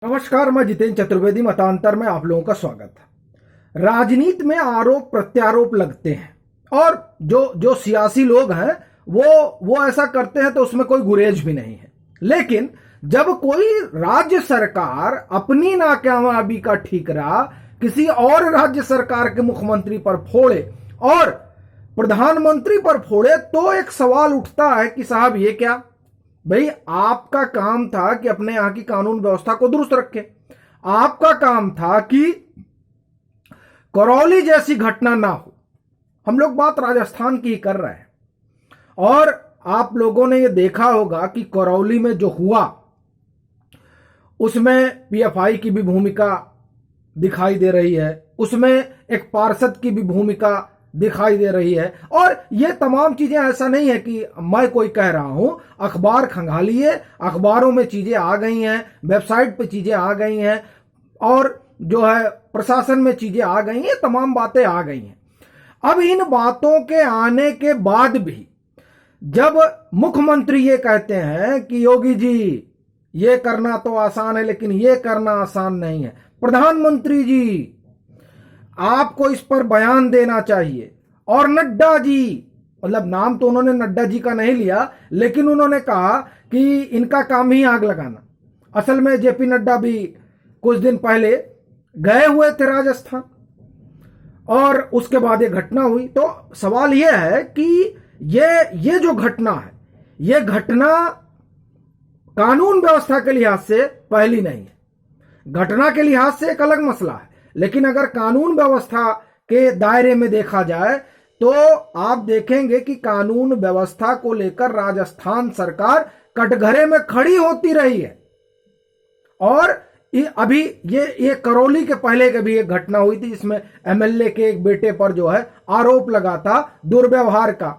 नमस्कार, मैं जितेंद्र चतुर्वेदी। मतांतर में आप लोगों का स्वागत है। राजनीति में आरोप प्रत्यारोप लगते हैं और जो सियासी लोग हैं वो ऐसा करते हैं तो उसमें कोई गुरेज भी नहीं है। लेकिन जब कोई राज्य सरकार अपनी नाकामयाबी का ठीकरा किसी और राज्य सरकार के मुख्यमंत्री पर फोड़े और प्रधानमंत्री पर फोड़े तो एक सवाल उठता है कि साहब ये क्या? भाई, आपका काम था कि अपने यहां की कानून व्यवस्था को दुरुस्त रखे। आपका काम था कि करौली जैसी घटना ना हो। हम लोग बात राजस्थान की कर रहे हैं और आप लोगों ने ये देखा होगा कि करौली में जो हुआ उसमें पीएफआई की भी भूमिका दिखाई दे रही है, उसमें एक पार्षद की भी भूमिका दिखाई दे रही है। और ये तमाम चीजें ऐसा नहीं है कि मैं कोई कह रहा हूं, अखबार खंगालिए, अखबारों में चीजें आ गई हैं, वेबसाइट पे चीजें आ गई हैं और जो है प्रशासन में चीजें आ गई हैं, तमाम बातें आ गई हैं। अब इन बातों के आने के बाद भी जब मुख्यमंत्री ये कहते हैं कि योगी जी ये करना तो आसान है लेकिन ये करना आसान नहीं है, प्रधानमंत्री जी आपको इस पर बयान देना चाहिए, और नड्डा जी, मतलब नाम तो उन्होंने नड्डा जी का नहीं लिया लेकिन उन्होंने कहा कि इनका काम ही आग लगाना। असल में जेपी नड्डा भी कुछ दिन पहले गए हुए थे राजस्थान और उसके बाद ये घटना हुई। तो सवाल यह है कि ये जो घटना है, ये घटना कानून व्यवस्था के लिहाज से पहली नहीं है। घटना के लिहाज से एक अलग मसला है, लेकिन अगर कानून व्यवस्था के दायरे में देखा जाए तो आप देखेंगे कि कानून व्यवस्था को लेकर राजस्थान सरकार कटघरे में खड़ी होती रही है। और अभी ये करौली के पहले की भी एक घटना हुई थी जिसमें एमएलए के एक बेटे पर जो है आरोप लगा था दुर्व्यवहार का,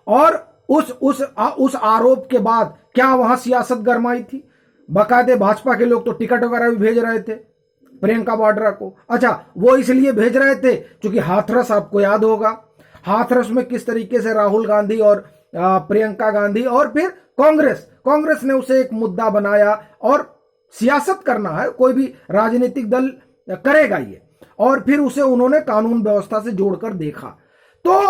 और उस आरोप के बाद क्या वहां सियासत गरमाई थी? बाकायदे भाजपा के लोग तो टिकट वगैरह भी भेज रहे थे प्रियंका वाड्रा को। अच्छा, वो इसलिए भेज रहे थे क्योंकि हाथरस, आपको याद होगा हाथरस में किस तरीके से राहुल गांधी और प्रियंका गांधी और फिर कांग्रेस ने उसे एक मुद्दा बनाया। और सियासत करना है, कोई भी राजनीतिक दल करेगा ये, और फिर उसे उन्होंने कानून व्यवस्था से जोड़कर देखा। तो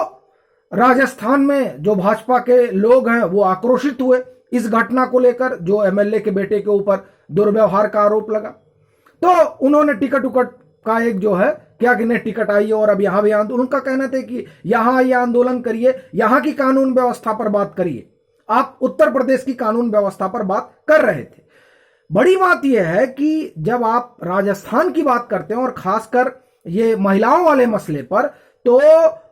राजस्थान में जो भाजपा के लोग हैं वो आक्रोशित हुए इस घटना को लेकर, जो एमएलए के बेटे के ऊपर दुर्व्यवहार का आरोप लगा। तो उन्होंने टिकट का एक जो है क्या कि नहीं टिकट आई और अब यहां भी आंदोलन, उनका कहना था कि यहां आइए, आंदोलन करिए, यहां की कानून व्यवस्था पर बात करिए। आप उत्तर प्रदेश की कानून व्यवस्था पर बात कर रहे थे। बड़ी बात यह है कि जब आप राजस्थान की बात करते हैं और खासकर ये महिलाओं वाले मसले पर, तो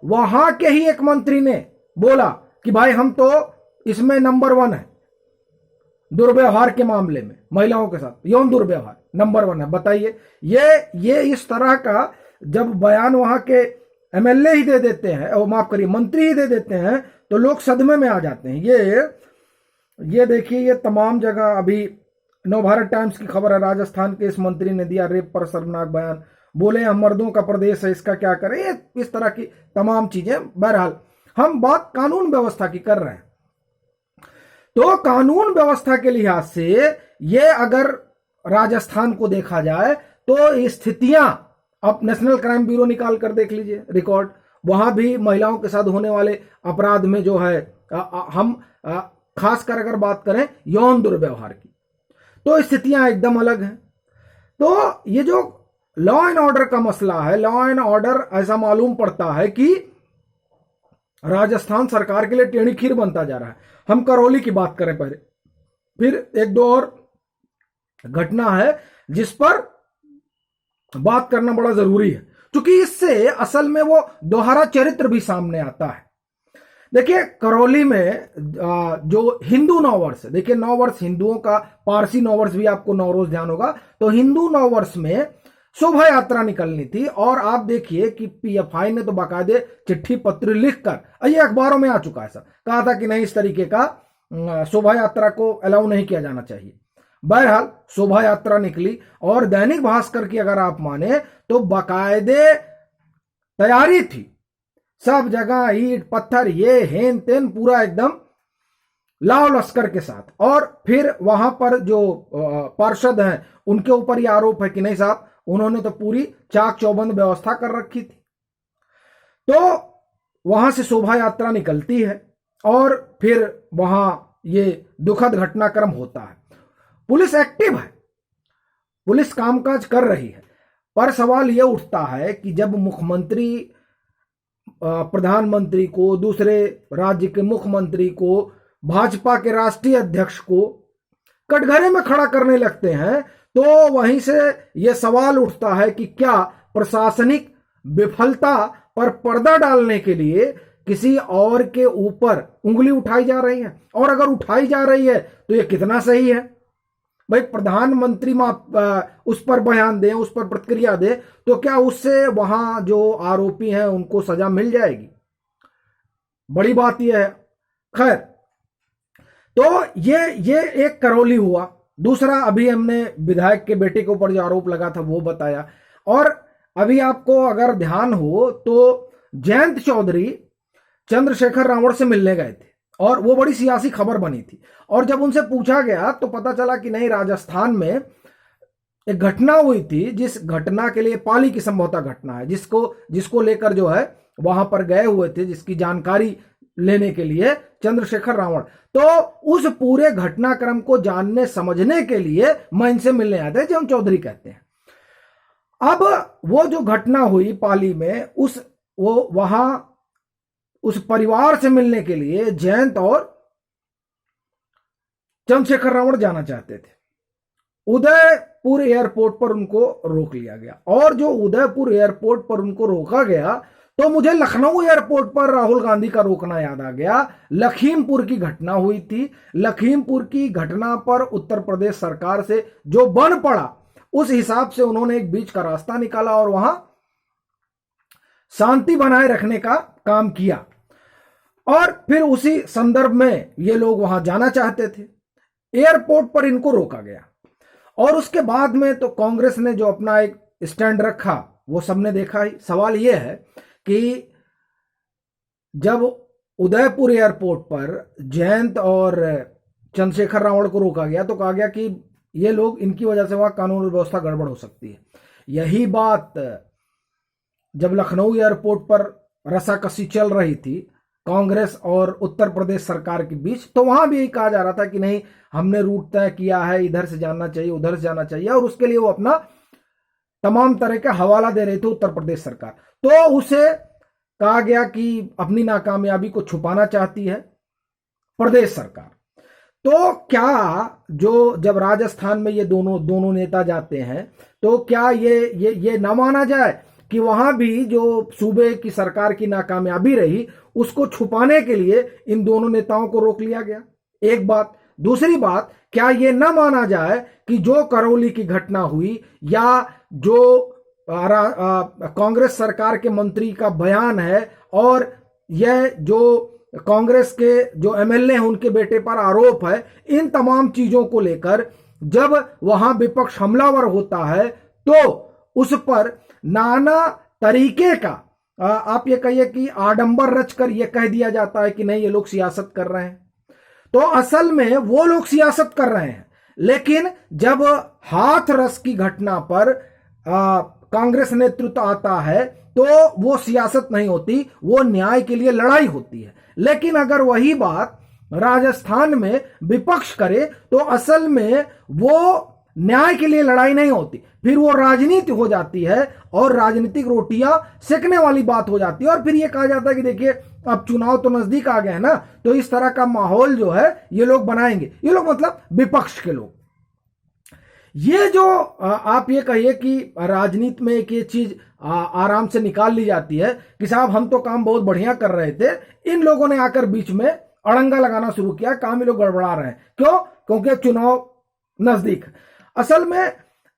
वहां के ही एक मंत्री ने बोला कि भाई हम तो इसमें नंबर 1 है दुर्व्यवहार के मामले में, महिलाओं के साथ यौन दुर्व्यवहार नंबर 1 है। बताइए, ये इस तरह का जब बयान वहां के एमएलए ही दे देते हैं, और माफ करिए मंत्री ही दे देते हैं, तो लोग सदमे में आ जाते हैं। ये देखिए, ये तमाम जगह अभी नवभारत टाइम्स की खबर है, राजस्थान के इस मंत्री ने दिया रेप पर शर्मनाक बयान, बोले हम मर्दों का प्रदेश है, इसका क्या करें, इस तरह की तमाम चीजें। बहरहाल हम बात कानून व्यवस्था की कर रहे हैं, तो कानून व्यवस्था के लिहाज से ये अगर राजस्थान को देखा जाए तो स्थितियां, अब नेशनल क्राइम ब्यूरो निकाल कर देख लीजिए रिकॉर्ड, वहां भी महिलाओं के साथ होने वाले अपराध में जो है हम खासकर अगर बात करें यौन दुर्व्यवहार की, तो स्थितियां एकदम अलग हैं। तो ये जो लॉ एंड ऑर्डर का मसला है, लॉ एंड ऑर्डर ऐसा मालूम पड़ता है कि राजस्थान सरकार के लिए टेढ़ी खीर बनता जा रहा है। हम करौली की बात करें पहले, फिर एक दो और घटना है जिस पर बात करना बड़ा जरूरी है, क्योंकि इससे असल में वो दोहरा चरित्र भी सामने आता है। देखिए, करौली में जो हिंदू नववर्ष है, देखिए नववर्ष हिंदुओं का, पारसी नववर्ष भी आपको नवरोज ध्यान होगा, तो हिंदू नववर्ष में शोभा यात्रा निकलनी थी। और आप देखिए कि पीएफआई ने तो बाकायदे चिट्ठी पत्र लिखकर, ये अखबारों में आ चुका है, सर कहा था कि नहीं इस तरीके का शोभा यात्रा को अलाउ नहीं किया जाना चाहिए। बहरहाल शोभा यात्रा निकली और दैनिक भास्कर की अगर आप माने तो बाकायदे तैयारी थी, सब जगह ईंट पत्थर ये हेन तेन पूरा एकदम लाव लश्कर के साथ, और फिर वहां पर जो पार्षद हैं उनके ऊपर यह आरोप है कि नहीं साहब, उन्होंने तो पूरी चाक चौबंद व्यवस्था कर रखी थी। तो वहां से शोभा यात्रा निकलती है और फिर वहां ये दुखद घटनाक्रम होता है। पुलिस एक्टिव है, पुलिस कामकाज कर रही है, पर सवाल यह उठता है कि जब मुख्यमंत्री प्रधानमंत्री को, दूसरे राज्य के मुख्यमंत्री को, भाजपा के राष्ट्रीय अध्यक्ष को कटघरे में खड़ा करने लगते हैं, तो वहीं से यह सवाल उठता है कि क्या प्रशासनिक विफलता पर पर्दा डालने के लिए किसी और के ऊपर उंगली उठाई जा रही है? और अगर उठाई जा रही है तो यह कितना सही है? भाई प्रधानमंत्री उस पर बयान दें, उस पर प्रतिक्रिया दे, तो क्या उससे वहां जो आरोपी हैं उनको सजा मिल जाएगी? बड़ी बात यह है। खैर, तो ये एक करौली हुआ। दूसरा, अभी हमने विधायक के बेटे के ऊपर जो आरोप लगा था वो बताया। और अभी आपको अगर ध्यान हो तो जयंत चौधरी चंद्रशेखर रावण से मिलने गए थे और वो बड़ी सियासी खबर बनी थी। और जब उनसे पूछा गया तो पता चला कि नहीं, राजस्थान में एक घटना हुई थी, जिस घटना के लिए पाली की संभवतः घटना है, जिसको लेकर जो है वहां पर गए हुए थे, जिसकी जानकारी लेने के लिए चंद्रशेखर रावण। तो उस पूरे घटनाक्रम को जानने समझने के लिए मैं इनसे मिलने आते, जो हम चौधरी कहते हैं। अब वो जो घटना हुई पाली में, उस परिवार से मिलने के लिए जयंत और चंद्रशेखर रावण जाना चाहते थे। उदयपुर एयरपोर्ट पर उनको रोक लिया गया, और जो उदयपुर एयरपोर्ट पर उनको रोका गया तो मुझे लखनऊ एयरपोर्ट पर राहुल गांधी का रोकना याद आ गया। लखीमपुर की घटना हुई थी। लखीमपुर की घटना पर उत्तर प्रदेश सरकार से जो बन पड़ा, उस हिसाब से उन्होंने एक बीच का रास्ता निकाला और वहां शांति बनाए रखने का काम किया। और फिर उसी संदर्भ में ये लोग वहां जाना चाहते थे। एयरपोर्ट पर इनको रोका गया, और उसके बाद में तो कांग्रेस ने जो अपना एक स्टैंड रखा वो सबने देखा ही। सवाल यह है कि जब उदयपुर एयरपोर्ट पर जयंत और चंद्रशेखर रावण को रोका गया तो कहा गया कि ये लोग, इनकी वजह से वहां कानून व्यवस्था गड़बड़ हो सकती है। यही बात जब लखनऊ एयरपोर्ट पर रसाकसी चल रही थी कांग्रेस और उत्तर प्रदेश सरकार के बीच, तो वहां भी यही कहा जा रहा था कि नहीं, हमने रूट तय किया है, इधर से जाना चाहिए, उधर से जाना चाहिए, और उसके लिए वो अपना तमाम तरह का हवाला दे रही थी उत्तर प्रदेश सरकार। तो उसे कहा गया कि अपनी नाकामयाबी को छुपाना चाहती है प्रदेश सरकार। तो क्या जब राजस्थान में ये दोनों नेता जाते हैं, तो क्या ये ना माना जाए कि वहां भी जो सूबे की सरकार की नाकामयाबी रही उसको छुपाने के लिए इन दोनों नेताओं को रोक लिया गया? एक बात। दूसरी बात, क्या ये ना माना जाए कि जो करौली की घटना हुई, या जो कांग्रेस सरकार के मंत्री का बयान है, और यह जो कांग्रेस के जो एमएलए हैं उनके बेटे पर आरोप है, इन तमाम चीजों को लेकर जब वहां विपक्ष हमलावर होता है तो उस पर नाना तरीके का, आप ये कहिए कि आडंबर रचकर यह कह दिया जाता है कि नहीं, ये लोग सियासत कर रहे हैं। तो असल में वो लोग सियासत कर रहे हैं, लेकिन जब हाथरस की घटना पर कांग्रेस नेतृत्व आता है तो वो सियासत नहीं होती, वो न्याय के लिए लड़ाई होती है। लेकिन अगर वही बात राजस्थान में विपक्ष करे तो असल में वो न्याय के लिए लड़ाई नहीं होती, फिर वो राजनीति हो जाती है और राजनीतिक रोटियां सेकने वाली बात हो जाती है। और फिर ये कहा जाता है कि देखिए अब चुनाव तो नजदीक आ गए हैं ना, तो इस तरह का माहौल जो है ये लोग बनाएंगे। ये लोग मतलब विपक्ष के लोग। ये जो आप ये कहिए कि राजनीति में एक ये चीज आराम से निकाल ली जाती है कि साहब हम तो काम बहुत बढ़िया कर रहे थे, इन लोगों ने आकर बीच में अड़ंगा लगाना शुरू किया, काम ये लोग गड़बड़ा रहे हैं। क्यों? क्योंकि चुनाव नजदीक है। असल में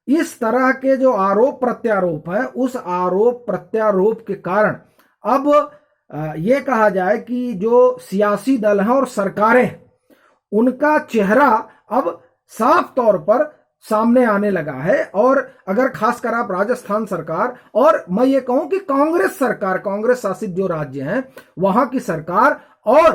इस तरह के जो आरोप प्रत्यारोप है, उस आरोप प्रत्यारोप के कारण अब यह कहा जाए कि जो सियासी दल हैं और सरकारें, उनका चेहरा अब साफ तौर पर सामने आने लगा है। और अगर खासकर आप राजस्थान सरकार, और मैं ये कहूं कि कांग्रेस सरकार, कांग्रेस शासित जो राज्य हैं वहां की सरकार और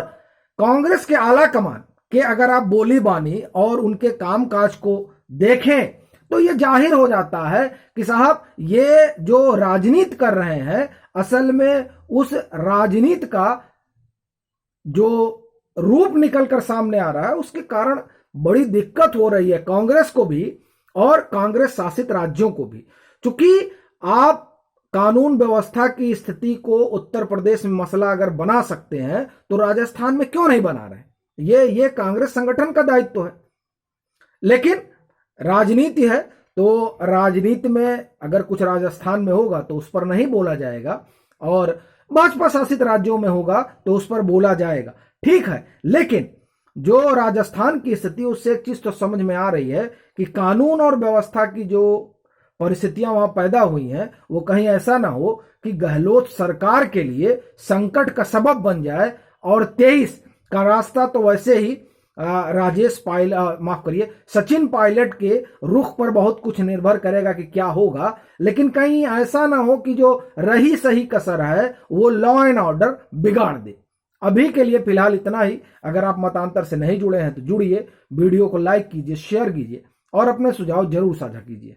कांग्रेस के आला कमान कि अगर आप बोली बानी और उनके कामकाज को देखें तो ये जाहिर हो जाता है कि साहब ये जो राजनीति कर रहे हैं असल में उस राजनीति का जो रूप निकलकर सामने आ रहा है उसके कारण बड़ी दिक्कत हो रही है कांग्रेस को भी और कांग्रेस शासित राज्यों को भी। क्योंकि आप कानून व्यवस्था की स्थिति को उत्तर प्रदेश में मसला अगर बना सकते हैं तो राजस्थान में क्यों नहीं बना रहे? ये कांग्रेस संगठन का दायित्व है। लेकिन राजनीति है तो राजनीति में अगर कुछ राजस्थान में होगा तो उस पर नहीं बोला जाएगा और भाजपा शासित राज्यों में होगा तो उस पर बोला जाएगा, ठीक है। लेकिन जो राजस्थान की स्थिति उससे एक चीज तो समझ में आ रही है कि कानून और व्यवस्था की जो परिस्थितियां वहां पैदा हुई हैं वो कहीं ऐसा ना हो कि गहलोत सरकार के लिए संकट का सबब बन जाए। और 23 का रास्ता तो वैसे ही सचिन पायलट के रुख पर बहुत कुछ निर्भर करेगा कि क्या होगा। लेकिन कहीं ऐसा ना हो कि जो रही सही कसर है वो लॉ एंड ऑर्डर बिगाड़ दे। अभी के लिए फिलहाल इतना ही। अगर आप मतांतर से नहीं जुड़े हैं तो जुड़िए, वीडियो को लाइक कीजिए, शेयर कीजिए और अपने सुझाव जरूर साझा कीजिए।